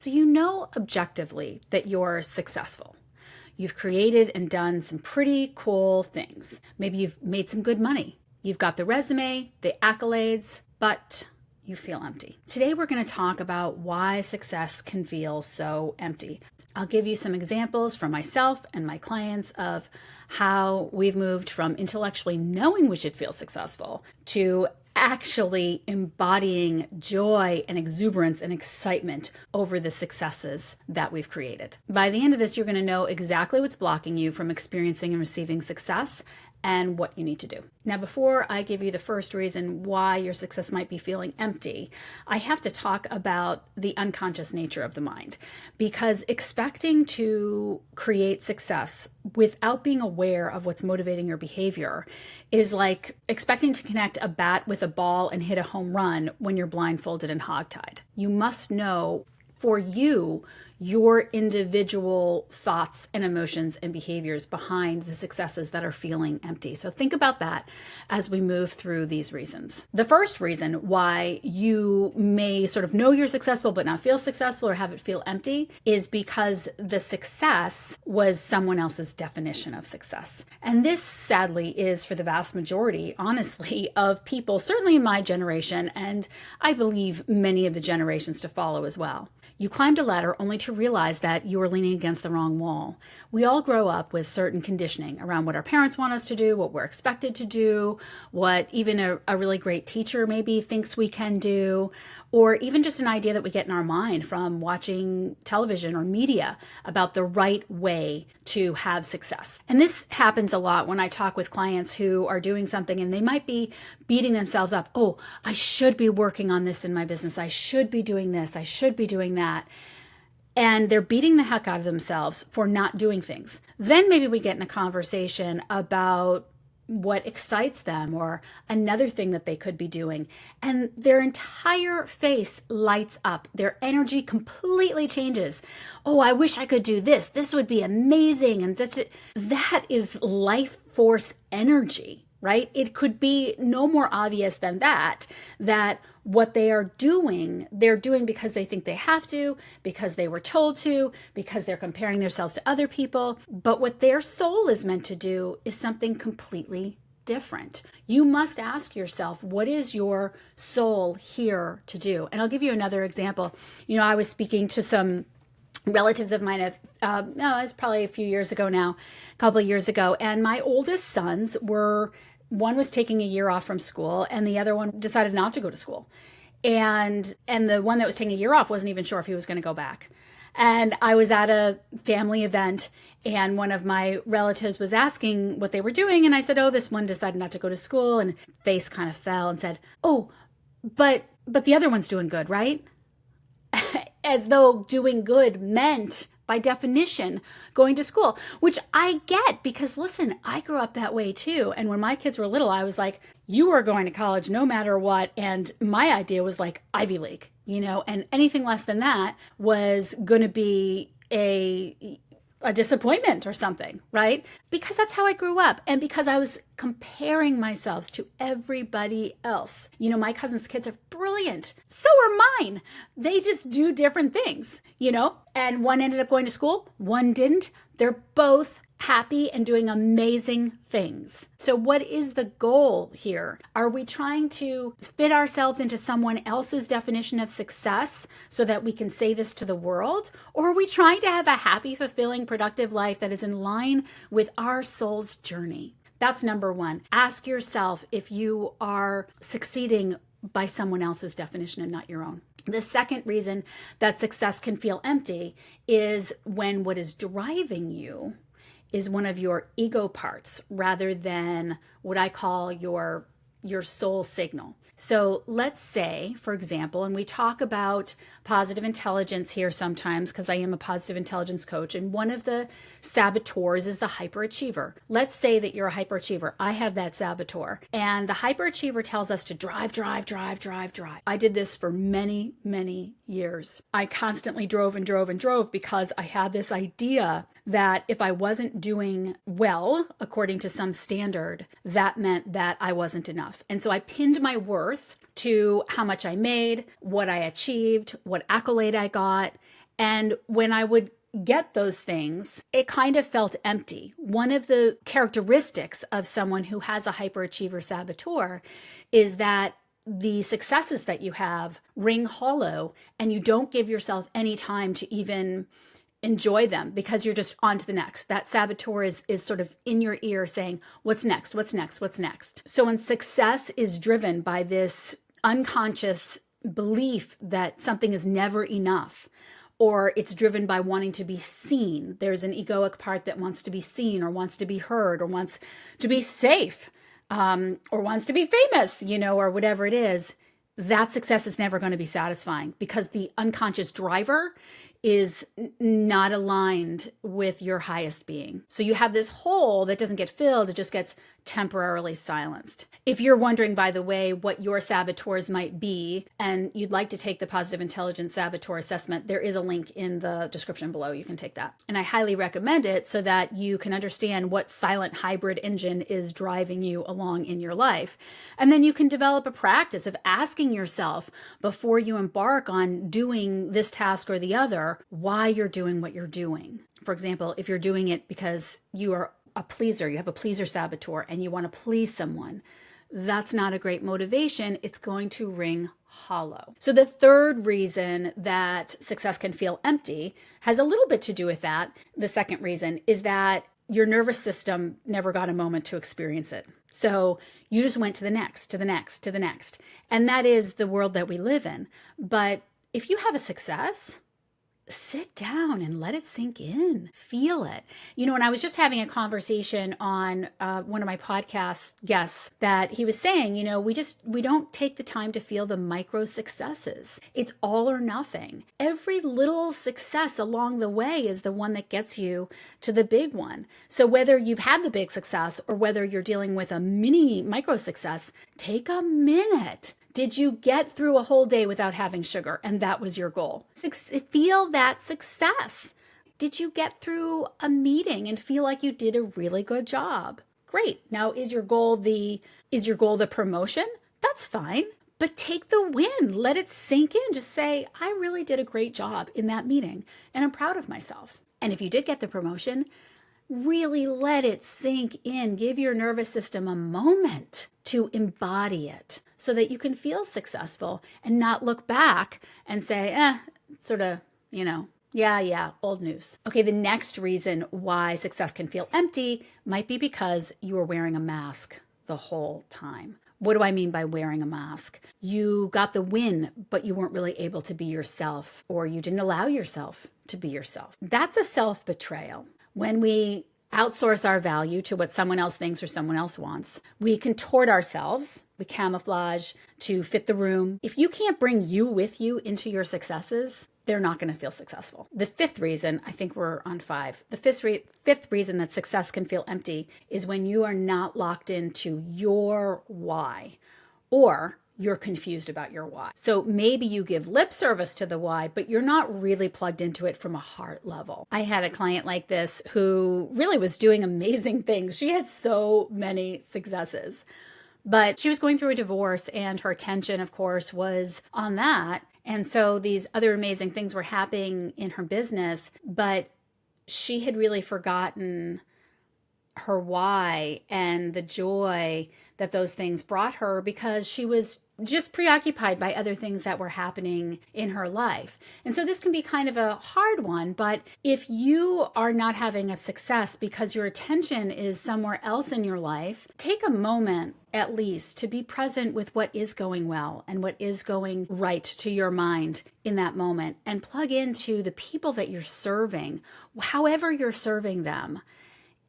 So you know objectively that you're successful. You've created and done some pretty cool things. Maybe you've made some good money. You've got the resume, the accolades, but you feel empty. Today we're going to talk about why success can feel so empty. I'll give you some examples from myself and my clients of how we've moved from intellectually knowing we should feel successful to actually embodying joy and exuberance and excitement over the successes that we've created. By the end of this, you're going to know exactly what's blocking you from experiencing and receiving success and what you need to do. Now, before I give you the first reason why your success might be feeling empty, I have to talk about the unconscious nature of the mind, because expecting to create success without being aware of what's motivating your behavior is like expecting to connect a bat with a ball and hit a home run when you're blindfolded and hogtied. You must know for you your individual thoughts and emotions and behaviors behind the successes that are feeling empty. So think about that as we move through these reasons. The first reason why you may sort of know you're successful but not feel successful or have it feel empty is because the success was someone else's definition of success. And this sadly is for the vast majority, honestly, of people, certainly in my generation, and I believe many of the generations to follow as well. You climbed a ladder only to realize that you were leaning against the wrong wall. We all grow up with certain conditioning around what our parents want us to do, what we're expected to do, what even a really great teacher maybe thinks we can do, or even just an idea that we get in our mind from watching television or media about the right way to have success. And this happens a lot when I talk with clients who are doing something and they might be beating themselves up. Oh, I should be working on this in my business. I should be doing this. I should be doing that. And they're beating the heck out of themselves for not doing things. Then maybe we get in a conversation about what excites them or another thing that they could be doing. And their entire face lights up. Their energy completely changes. Oh, I wish I could do this. This would be amazing. And that is life force energy, right? It could be no more obvious than that what they are doing, they're doing because they think they have to, because they were told to, because they're comparing themselves to other people. But what their soul is meant to do is something completely different. You must ask yourself, what is your soul here to do? And I'll give you another example. I was speaking to some relatives of mine, it's probably a few years ago now, a couple of years ago, and my oldest sons one was taking a year off from school and the other one decided not to go to school. And the one that was taking a year off wasn't even sure if he was going to go back. And I was at a family event and one of my relatives was asking what they were doing. And I said, oh, this one decided not to go to school, and face kind of fell and said, oh, but the other one's doing good, right? As though doing good meant, by definition, going to school, which I get because, listen, I grew up that way too. And when my kids were little, I was like, you are going to college no matter what. And my idea was like Ivy League, and anything less than that was going to be a disappointment or something, right? Because that's how I grew up. And because I was comparing myself to everybody else. My cousin's kids are brilliant. So are mine. They just do different things, and one ended up going to school, one didn't. They're both happy and doing amazing things. So what is the goal here? Are we trying to fit ourselves into someone else's definition of success so that we can say this to the world? Or are we trying to have a happy, fulfilling, productive life that is in line with our soul's journey? That's number one. Ask yourself if you are succeeding by someone else's definition and not your own. The second reason that success can feel empty is when what is driving you is one of your ego parts rather than what I call your soul signal. So let's say, for example, and we talk about positive intelligence here sometimes because I am a positive intelligence coach, and one of the saboteurs is the hyperachiever. Let's say that you're a hyperachiever. I have that saboteur. And the hyperachiever tells us to drive. I did this for many, many years. I constantly drove because I had this idea that if I wasn't doing well, according to some standard, that meant that I wasn't enough. And so I pinned my worth to how much I made, what I achieved, what accolade I got. And when I would get those things, it kind of felt empty. One of the characteristics of someone who has a hyperachiever saboteur is that the successes that you have ring hollow, and you don't give yourself any time to even enjoy them because you're just on to the next. That saboteur is sort of in your ear saying, what's next? What's next? What's next? So when success is driven by this unconscious belief that something is never enough, or it's driven by wanting to be seen, there's an egoic part that wants to be seen or wants to be heard or wants to be safe, or wants to be famous, or whatever it is, that success is never going to be satisfying because the unconscious driver is not aligned with your highest being. So you have this hole that doesn't get filled, it just gets temporarily silenced. If you're wondering, by the way, what your saboteurs might be, and you'd like to take the Positive Intelligence Saboteur Assessment, there is a link in the description below. You can take that. And I highly recommend it so that you can understand what silent hybrid engine is driving you along in your life. And then you can develop a practice of asking yourself before you embark on doing this task or the other, why you're doing what you're doing. For example, if you're doing it because you are a pleaser, you have a pleaser saboteur and you want to please someone, that's not a great motivation. It's going to ring hollow. So the third reason that success can feel empty has a little bit to do with that. The second reason is that your nervous system never got a moment to experience it. So you just went to the next, to the next, to the next. And that is the world that we live in. But if you have a success, sit down and let it sink in. Feel it. And I was just having a conversation on one of my podcast guests that he was saying, we don't take the time to feel the micro successes. It's all or nothing. Every little success along the way is the one that gets you to the big one. So whether you've had the big success or whether you're dealing with a mini micro success, take a minute. Did you get through a whole day without having sugar and that was your goal? Feel that success. Did you get through a meeting and feel like you did a really good job? Great. Now, is your goal the promotion? That's fine. But take the win. Let it sink in. Just say, I really did a great job in that meeting and I'm proud of myself. And if you did get the promotion, really let it sink in. Give your nervous system a moment to embody it so that you can feel successful and not look back and say, sort of, yeah, old news. Okay, the next reason why success can feel empty might be because you are wearing a mask the whole time. What do I mean by wearing a mask? You got the win, but you weren't really able to be yourself, or you didn't allow yourself to be yourself. That's a self-betrayal. When we outsource our value to what someone else thinks or someone else wants, we contort ourselves, we camouflage to fit the room. If you can't bring you with you into your successes, they're not going to feel successful. The fifth reason, I think we're on 5. The fifth reason that success can feel empty is when you are not locked into your why, or you're confused about your why. So maybe you give lip service to the why, but you're not really plugged into it from a heart level. I had a client like this who really was doing amazing things. She had so many successes, but she was going through a divorce and her attention, of course, was on that. And so these other amazing things were happening in her business, but she had really forgotten her why and the joy that those things brought her because she was just preoccupied by other things that were happening in her life. And so this can be kind of a hard one, but if you are not having a success because your attention is somewhere else in your life, take a moment at least to be present with what is going well and what is going right to your mind in that moment, and plug into the people that you're serving, however you're serving them,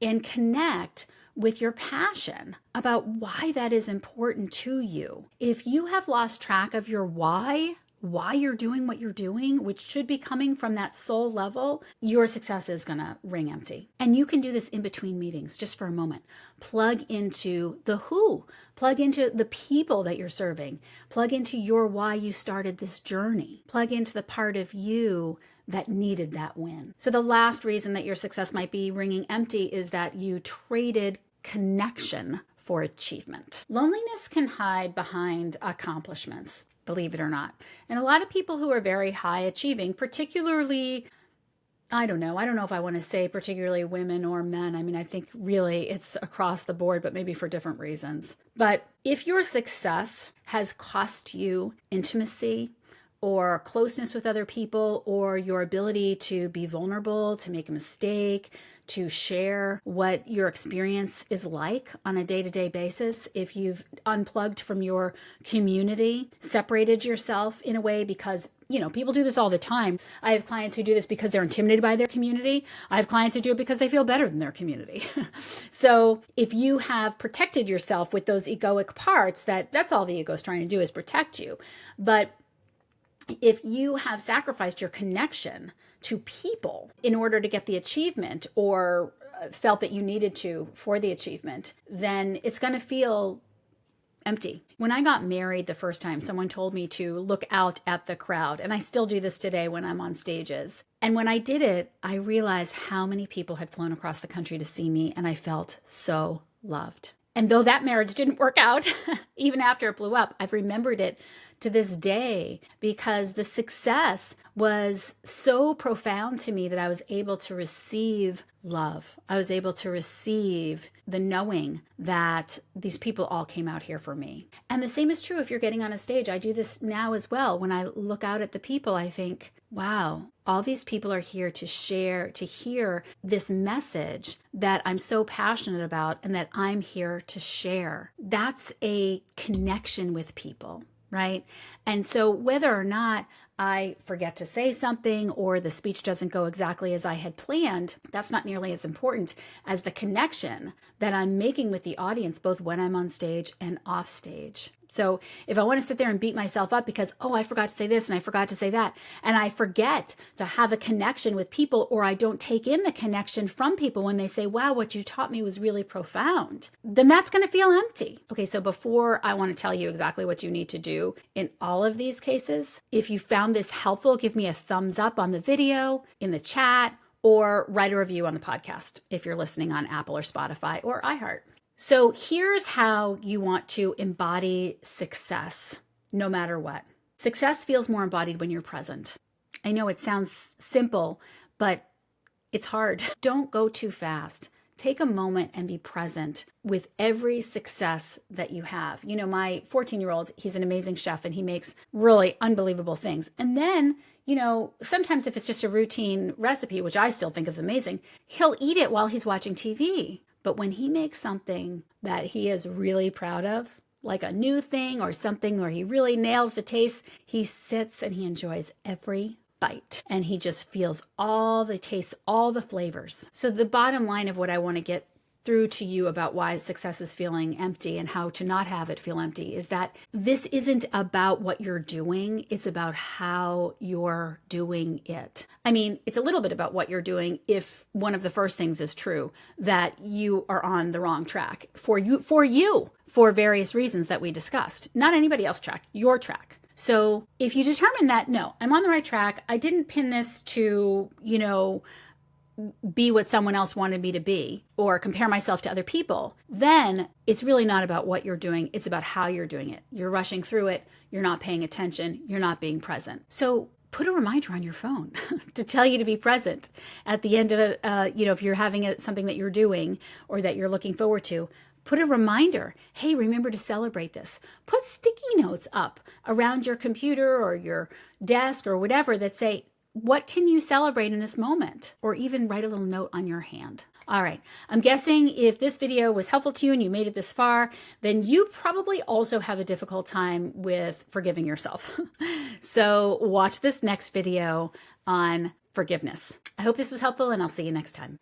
and connect with your passion about why that is important to you. If you have lost track of your why you're doing what you're doing, which should be coming from that soul level, your success is going to ring empty. And you can do this in between meetings, just for a moment. Plug into the who, plug into the people that you're serving, plug into your why you started this journey, plug into the part of you that needed that win. So the last reason that your success might be ringing empty is that you traded connection for achievement. Loneliness can hide behind accomplishments. believe it or not. And a lot of people who are very high achieving, particularly, I don't know if I want to say particularly women or men. I mean, I think really it's across the board, but maybe for different reasons. But if your success has cost you intimacy or closeness with other people, or your ability to be vulnerable, to make a mistake, to share what your experience is like on a day-to-day basis, if you've unplugged from your community, separated yourself in a way because, people do this all the time. I have clients who do this because they're intimidated by their community. I have clients who do it because they feel better than their community. So if you have protected yourself with those egoic parts, that's all the ego is trying to do, is protect you. But if you have sacrificed your connection to people in order to get the achievement, or felt that you needed to for the achievement, then it's going to feel empty. When I got married the first time, someone told me to look out at the crowd. And I still do this today when I'm on stages. And when I did it, I realized how many people had flown across the country to see me, and I felt so loved. And though that marriage didn't work out, even after it blew up, I've remembered it to this day because the success was so profound to me that I was able to receive love. I was able to receive the knowing that these people all came out here for me. And the same is true if you're getting on a stage. I do this now as well. When I look out at the people, I think, wow, all these people are here to share, to hear this message that I'm so passionate about and that I'm here to share. That's a connection with people, right? And so whether or not I forget to say something or the speech doesn't go exactly as I had planned, that's not nearly as important as the connection that I'm making with the audience, both when I'm on stage and off stage. So if I want to sit there and beat myself up because, I forgot to say this and I forgot to say that, and I forget to have a connection with people, or I don't take in the connection from people when they say, wow, what you taught me was really profound, then that's going to feel empty. Okay, so before I want to tell you exactly what you need to do in all of these cases, if you found this helpful, give me a thumbs up on the video, in the chat, or write a review on the podcast if you're listening on Apple or Spotify or iHeart. So here's how you want to embody success, no matter what. Success feels more embodied when you're present. I know it sounds simple, but it's hard. Don't go too fast. Take a moment and be present with every success that you have. My 14-year-old, he's an amazing chef and he makes really unbelievable things. And then, sometimes if it's just a routine recipe, which I still think is amazing, he'll eat it while he's watching TV. But when he makes something that he is really proud of, like a new thing or something where he really nails the taste, he sits and he enjoys every bite. And he just feels all the tastes, all the flavors. So the bottom line of what I want to get through to you about why success is feeling empty and how to not have it feel empty is that this isn't about what you're doing. It's about how you're doing it. I mean, it's a little bit about what you're doing if one of the first things is true, that you are on the wrong track for you, for various reasons that we discussed. Not anybody else's track, your track. So if you determine that, no, I'm on the right track, I didn't pin this to, be what someone else wanted me to be or compare myself to other people, then it's really not about what you're doing. It's about how you're doing it. You're rushing through it. You're not paying attention. You're not being present. So put a reminder on your phone to tell you to be present at the end of if you're having something that you're doing or that you're looking forward to. Put a reminder, hey, remember to celebrate this. Put sticky notes up around your computer or your desk or whatever that say, what can you celebrate in this moment? Or even write a little note on your hand. All right, I'm guessing if this video was helpful to you and you made it this far, then you probably also have a difficult time with forgiving yourself. So watch this next video on forgiveness. I hope this was helpful and I'll see you next time.